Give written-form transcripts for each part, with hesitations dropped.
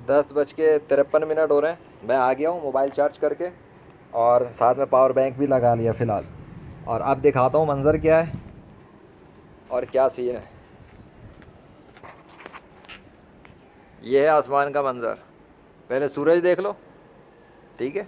10:53 हो रहे हैं। मैं आ गया हूँ मोबाइल चार्ज करके और साथ में पावर बैंक भी लगा लिया फ़िलहाल। और अब दिखाता हूँ मंज़र क्या है और क्या सीन है। ये है आसमान का मंज़र। पहले सूरज देख लो, ठीक है,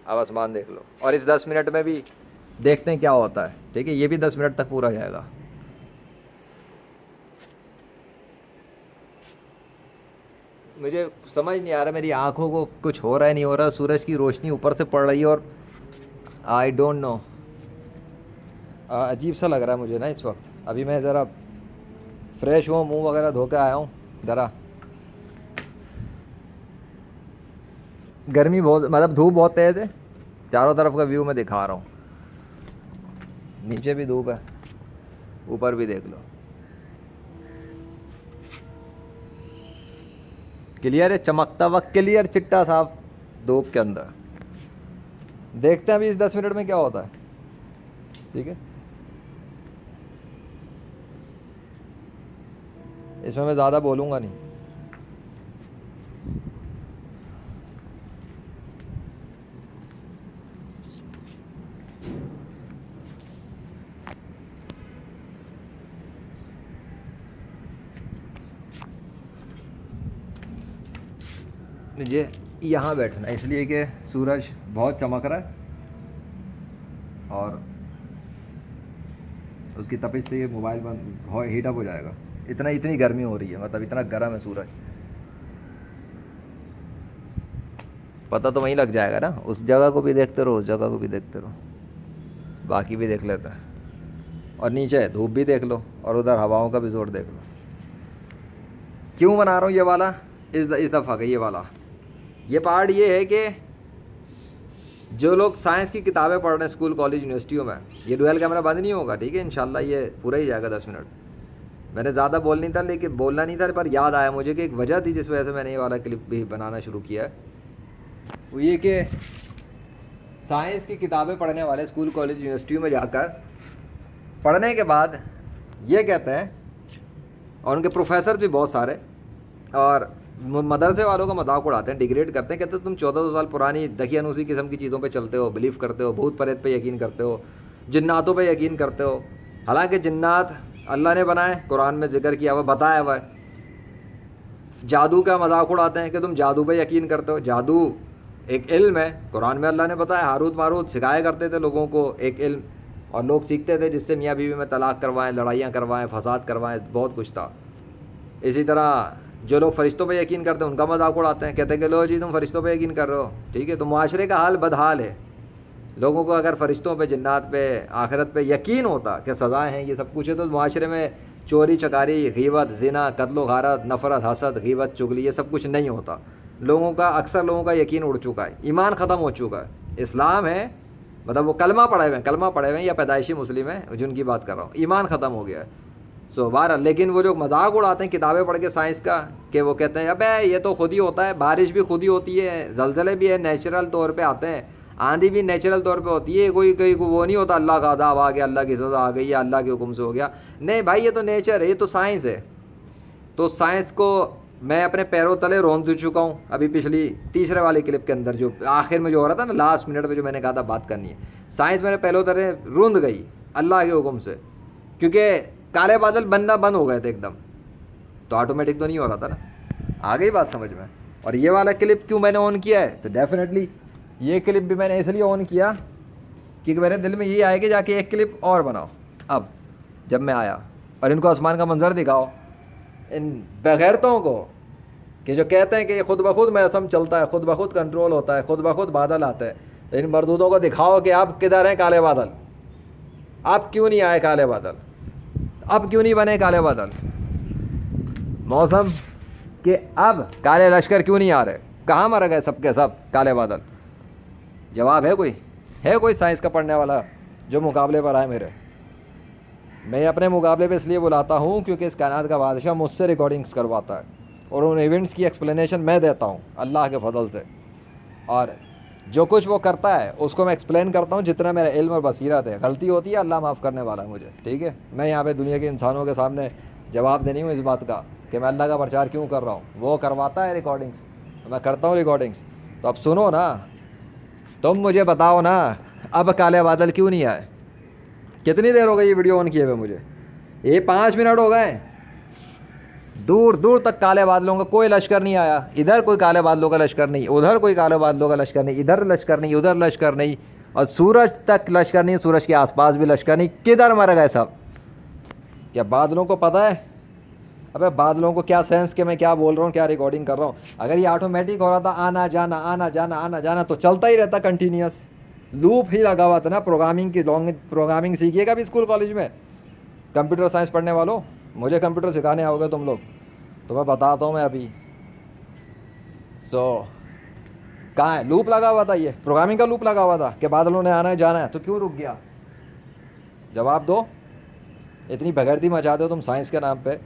अब आसमान देख लो। और इस 10 मिनट में भी देखते हैं क्या होता है, ठीक है। ये भी 10 मिनट तक पूरा जाएगा। मुझे समझ नहीं आ रहा, मेरी आंखों को कुछ हो रहा है नहीं हो रहा। सूरज की रोशनी ऊपर से पड़ रही है और आई डोंट नो, अजीब सा लग रहा है मुझे ना इस वक्त। अभी मैं ज़रा फ्रेश हुआ, मुंह वगैरह धो के आया हूँ। ज़रा गर्मी बहुत, मतलब धूप बहुत तेज़ है। चारों तरफ का व्यू मैं दिखा रहा हूँ। नीचे भी धूप है, ऊपर भी देख लो। क्लियर है, चमकता हुआ क्लियर चिट्टा साफ धूप के अंदर। देखते हैं अभी इस 10 मिनट में क्या होता है, ठीक है। इसमें मैं ज़्यादा बोलूँगा नहीं। मुझे यहाँ बैठना इसलिए कि सूरज बहुत चमक रहा है और उसकी तपिश से ये मोबाइल बंद हीटअप हो जाएगा। इतनी गर्मी हो रही है, मतलब इतना गर्म है सूरज। पता तो वहीं लग जाएगा ना। उस जगह को भी देखते रहो, उस जगह को भी देखते रहो, बाकी भी देख लेते हैं। और नीचे धूप भी देख लो और उधर हवाओं का भी जोर देख लो। क्यों बना रहा हूँ ये वाला इस दफ़ा का ये वाला। ये पार्ट ये है कि जो लोग साइंस की किताबें पढ़ रहे हैं स्कूल कॉलेज यूनिवर्सिटियों में, ये डुअल कैमरा बंद नहीं होगा, ठीक है। इंशाल्लाह ये पूरा ही जाएगा 10 मिनट। मैंने ज़्यादा बोलना नहीं था, पर याद आया मुझे कि एक वजह थी जिस वजह से मैंने ये वाला क्लिप भी बनाना शुरू किया है। वो ये कि साइंस की किताबें पढ़ने वाले स्कूल कॉलेज यूनिवर्सिटियों में जाकर पढ़ने के बाद ये कहते हैं, और उनके प्रोफेसर भी बहुत सारे, और मदरसे वालों का मजाक उड़ाते हैं, डिग्रेड करते हैं। कहते हैं तुम 1400 साल पुरानी दकियानूसी किस्म की चीज़ों पे चलते हो, बिलीव करते हो, भूत प्रेत पे यकीन करते हो, जिन्नातों पे यकीन करते हो। हालांकि जिन्नात अल्लाह ने बनाए, कुरान में जिक्र किया हुआ, बताया हुआ है। जादू का मजाक उड़ाते हैं कि तुम जादू पे यकीन करते हो। जादू एक इल्म है, कुरान में अल्लाह ने बताया। हारूत मारूत सिखाया करते थे लोगों को एक इल्म, और लोग सीखते थे जिससे मियाँ बीवी में तलाक करवाएं, लड़ाइयाँ करवाएं, फसाद करवाएं, बहुत कुछ था। इसी तरह जो लोग फ़रिश्तों पे यकीन करते हैं उनका मजाक उड़ाते हैं, कहते हैं कि लो जी तुम फ़रिश्तों पे यकीन कर रहे हो, ठीक है। तो मुआशरे का हाल बदहाल है। लोगों को अगर फ़रिश्तों पे, जिन्नात पे, आखिरत पे यकीन होता कि सज़ाएँ हैं, ये सब कुछ है, तो मुआशरे में चोरी चकारी, ग़ीबत, ज़िना, कत्ल गारत, नफ़रत, हसद, ग़ीबत, चुगली, ये सब कुछ नहीं होता। लोगों का, अक्सर लोगों का यकीन उड़ चुका है, ईमान ख़त्म हो चुका है। इस्लाम है, मतलब वो कलमा पढ़े हुए हैं या पैदाइशी मुस्लिम है जिनकी बात कर रहा हूँ, ईमान ख़त्म हो गया है। सो बहरहाल, लेकिन वो जो मजाक उड़ाते हैं किताबें पढ़ के साइंस का, कि वो कहते हैं अबे ये तो खुद ही होता है, बारिश भी खुद ही होती है, जलजले भी है, नेचुरल तौर पे आते हैं, आंधी भी नेचुरल तौर पे होती है, कोई वो नहीं होता अल्लाह का अज़ाब आ गया, अल्लाह की सज़ा आ गई या अल्लाह के हुक्म से हो गया। नहीं भाई, ये तो नेचर है, ये तो साइंस है। तो साइंस को मैं अपने पैरों तले रौंद चुका हूँ। अभी पिछली तीसरे वाली क्लिप के अंदर जो आखिर में जो हो रहा था ना, लास्ट मिनट में जो मैंने कहा था बात करनी है, साइंस मेरे पैरों तले रूंध गई अल्लाह के हुक्म से, क्योंकि काले बादल बनना बंद हो गए थे एकदम। तो ऑटोमेटिक तो नहीं हो रहा था ना। आ गई बात समझ में। और ये वाला क्लिप क्यों मैंने ऑन किया है, तो डेफिनेटली ये क्लिप भी मैंने इसलिए ऑन किया क्योंकि मेरे दिल में ये आया कि जाके एक क्लिप और बनाओ। अब जब मैं आया और इनको आसमान का मंजर दिखाओ, इन बेगैरतों को, कि जो कहते हैं कि खुद ब खुद मौसम चलता है, खुद ब खुद कंट्रोल होता है, खुद ब खुद बादल आते हैं, तो इन मरदूदों को दिखाओ कि आप किधर हैं काले बादल। आप क्यों नहीं आए काले बादल, अब क्यों नहीं बने काले बादल मौसम के, अब काले लश्कर क्यों नहीं आ रहे, कहाँ मर गए सबके सब काले बादल। जवाब है कोई साइंस का पढ़ने वाला जो मुकाबले पर आए मेरे। मैं अपने मुकाबले पे इसलिए बुलाता हूँ क्योंकि इस कायनात का बादशाह मुझसे रिकॉर्डिंग्स करवाता है और उन इवेंट्स की एक्सप्लेनेशन मैं देता हूँ अल्लाह के फजल से, और जो कुछ वो करता है उसको मैं एक्सप्लेन करता हूँ जितना मेरा इल्म और बसीरत है। गलती होती है, अल्लाह माफ़ करने वाला है मुझे, ठीक है। मैं यहाँ पे दुनिया के इंसानों के सामने जवाब देनी हूँ इस बात का कि मैं अल्लाह का प्रचार क्यों कर रहा हूँ। वो करवाता है रिकॉर्डिंग्स, मैं करता हूँ रिकॉर्डिंग्स, तो अब सुनो ना, तुम मुझे बताओ ना, अब काले बादल क्यों नहीं आए? कितनी देर हो गई ये वीडियो ऑन किए हुए मुझे? ये 5 मिनट हो गए। दूर दूर तक काले बादलों का कोई लश्कर नहीं आया। इधर कोई काले बादलों का लश्कर नहीं, उधर कोई काले बादलों का लश्कर नहीं, इधर लश्कर नहीं, उधर लश्कर नहीं, और सूरज तक लश्कर नहीं, सूरज के आसपास भी लश्कर नहीं। किधर मर गए सब? क्या बादलों को पता है? अबे बादलों को क्या सेंस कि मैं क्या बोल रहा हूँ, क्या रिकॉर्डिंग कर रहा हूँ? अगर ये ऑटोमेटिक हो रहा था, आना जाना आना जाना आना जाना, तो चलता ही रहता, कंटिन्यूस लूप ही लगा हुआ था ना। प्रोग्रामिंग की लॉन्ग प्रोग्रामिंग सीखिएगा भी स्कूल कॉलेज में, कंप्यूटर साइंस पढ़ने वालों। मुझे कंप्यूटर सिखाने आओगे तुम लोग, तो मैं बताता हूँ मैं अभी। कहाँ है? लूप लगा हुआ था, ये प्रोग्रामिंग का लूप लगा हुआ था कि बादलों ने आना है जाना है, तो क्यों रुक गया? जवाब दो। इतनी भगैरती मचा दो तुम साइंस के नाम पे।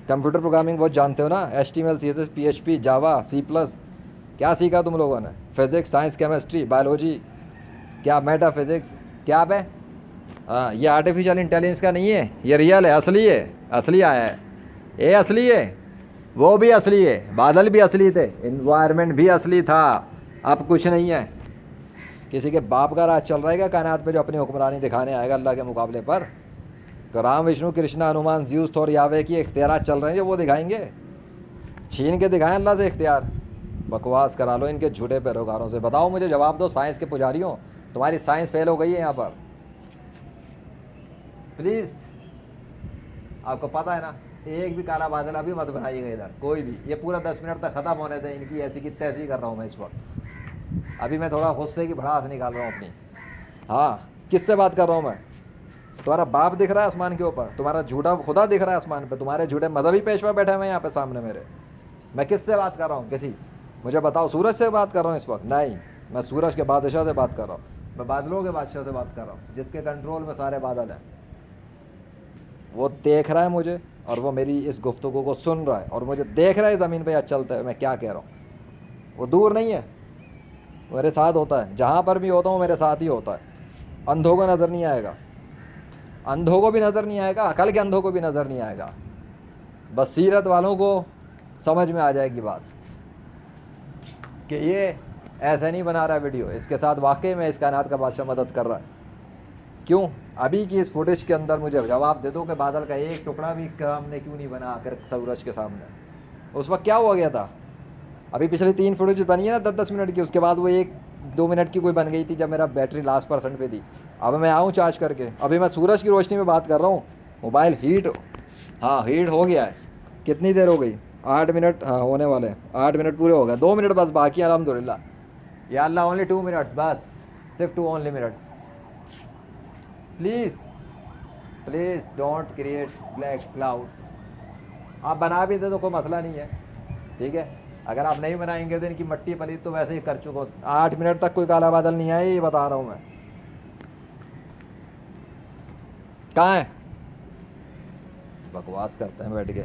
कंप्यूटर प्रोग्रामिंग बहुत जानते हो ना, HTML CSS PHP जावा C+। क्या सीखा तुम लोगों ने? फिजिक्स साइंस केमिस्ट्री बायोलॉजी, क्या मेटाफिजिक्स, क्या बे? हाँ, ये आर्टिफिशियल इंटेलिजेंस का नहीं है, ये रियल है, असली है, असली आया है, ये असली है, वो भी असली है, बादल भी असली थे, इन्वायरमेंट भी असली था। अब कुछ नहीं है। किसी के बाप का राज चल रहा है कायनात पे जो अपनी हुक्मरानी दिखाने आएगा अल्लाह के मुकाबले पर? तो राम विष्णु कृष्णा हनुमान ज़्यूस थोर यावे की इख्तियार चल रहे हैं जो वो दिखाएंगे। छीन के दिखाएं अल्लाह से इख्तियार। बकवास करा लो इनके झूठे पैरोकारों से। बताओ मुझे, जवाब दो साइंस के पुजारियों, तुम्हारी साइंस फेल हो गई है यहाँ पर। प्लीज़, आपको पता है ना, एक भी काला बादल अभी मत बनाइएगा इधर, कोई भी। ये पूरा 10 मिनट तक ख़त्म होने दें, इनकी ऐसी की तैसी कर रहा हूँ मैं इस वक्त। अभी मैं थोड़ा गुस्से की भड़ास निकाल रहा हूँ अपनी। हाँ, किससे बात कर रहा हूँ मैं? तुम्हारा बाप दिख रहा है आसमान के ऊपर, तुम्हारा झूठा खुदा दिख रहा है आसमान पे, तुम्हारे झूठे मजहबी पेशवा बैठे हुए हैं यहाँ पे सामने मेरे। मैं किससे बात कर रहा हूँ? किसी, मुझे बताओ, सूरज से बात कर रहा हूँ इस वक्त? नहीं, मैं सूरज के बादशाह से बात कर रहा हूँ, मैं बादलों के बादशाह से बात कर रहा हूँ, जिसके कंट्रोल में सारे बादल हैं। वो देख रहा है मुझे, और वो मेरी इस गुफ्तगू को सुन रहा है, और मुझे देख रहा है ज़मीन पे आज चलता है मैं क्या कह रहा हूँ। वो दूर नहीं है, मेरे साथ होता है। जहाँ पर भी होता हूँ मेरे साथ ही होता है। अंधों को नज़र नहीं आएगा, अंधों को भी नज़र नहीं आएगा, अकल के अंधों को भी नज़र नहीं आएगा, बसीरत वालों को समझ में आ जाएगी बात कि ये ऐसे नहीं बना रहा वीडियो, इसके साथ वाकई में इस कायनात का बादशाह मदद कर रहा है। क्यों? अभी की इस फुटेज के अंदर मुझे जवाब दे दो कि बादल का एक टुकड़ा भी हमने क्यों नहीं बना आकर सूरज के सामने? उस वक्त क्या हुआ गया था? अभी पिछली 3 फुटेज बनी है ना 10-10 मिनट की, उसके बाद वो 1-2 मिनट की कोई बन गई थी जब मेरा बैटरी लास्ट % पे थी। अब मैं आऊँ चार्ज करके, अभी मैं सूरज की रोशनी में बात कर रहा हूँ। मोबाइल हीट, हाँ हीट हो गया है। कितनी देर हो गई? 8 मिनट, हाँ होने वाले हैं, 8 मिनट पूरे हो गए, 2 मिनट बस बाकी है अल्हम्दुलिल्लाह। या अल्लाह, ओनली 2 मिनट्स, बस सिर्फ 2 only minutes. Please please don't create black clouds. आप बना भी दे तो कोई मसला नहीं है, ठीक है। अगर आप नहीं बनाएंगे तो इनकी मट्टी पली तो वैसे ही कर चुका हो। 8 मिनट तक कोई काला बादल नहीं आया, ये बता रहा हूँ मैं। कहाँ है? बकवास करते हैं बैठ के।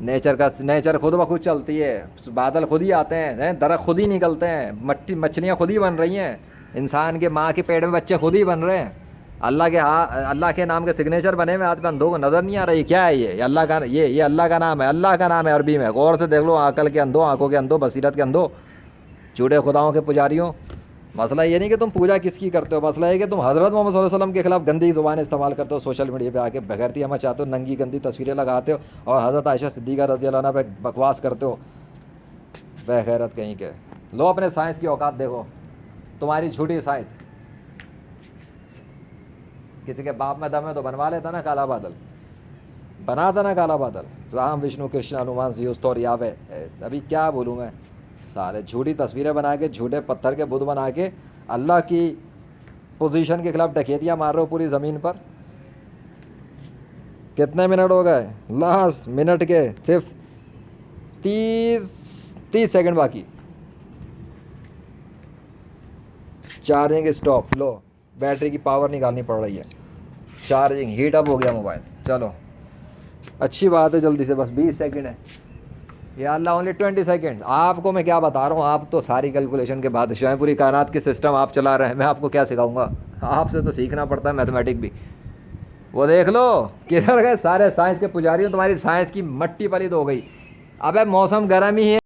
नेचर खुद ब खुद चलती है, बादल खुद ही आते हैं, दरख्त खुद ही निकलते हैं, मछलियाँ खुद ही बन रही हैं, इंसान के माँ के पेट में बच्चे खुद ही बन रहे हैं। अल्लाह के नाम के सिग्नेचर बने हुए, हाथ में अंधों को नज़र नहीं आ रही। क्या है ये? अल्लाह का, ये अल्लाह का नाम है, अल्लाह का नाम है अरबी में। गौर से देख लो, अकल के अंधों, आंखों के अंधों, बसीरत के अंधों, झूठे खुदाओं के पुजारियों। मसला ये नहीं कि तुम पूजा किसकी करते हो, मसला ये कि तुम हज़रत मोहम्मद सल्लल्लाहु अलैहि वसल्लम के खिलाफ गंदी ज़ुबान इस्तेमाल करते हो, सोशल मीडिया पे आके बगैरती हमें चाहते हो, नंगी गंदी तस्वीरें लगाते हो, और हज़रत आयशा सिद्दीक़ा रज़ी अल्लाह अन्हा पे बकवास करते हो। बेगैरत कहीं के। लो अपने साइंस की औकात देखो, तुम्हारी झूठी साइंस। किसी के बाप में दम है तो बनवा लेता ना काला बादल, बनाता ना काला बादल। राम विष्णु कृष्ण हनुमान ज़्यूस थोर यावे। अभी क्या बोलूँ मैं? सारे झूठी तस्वीरें बना के, झूठे पत्थर के बुत बना के अल्लाह की पोजीशन के खिलाफ डकैतियाँ मार रहे हो पूरी ज़मीन पर। कितने मिनट हो गए? लास्ट मिनट के सिर्फ 30 सेकंड बाकी। Charging stop. लो, बैटरी की पावर निकालनी पड़ रही है। चार्जिंग हीट अप हो गया मोबाइल। चलो अच्छी बात है, जल्दी से, बस 20 सेकंड है। या अल्लाह, ओनली 20 सेकंड। आपको मैं क्या बता रहा हूँ, आप तो सारी कैलकुलेशन के बादशाह हैं, पूरी कायनात के सिस्टम आप चला रहे हैं, मैं आपको क्या सिखाऊंगा? आपसे तो सीखना पड़ता है मैथमेटिक भी। वो देख लो किधर गए सारे साइंस के पुजारी, तुम्हारी साइंस की मट्टी पलित हो गई। अबे मौसम गर्म ही है।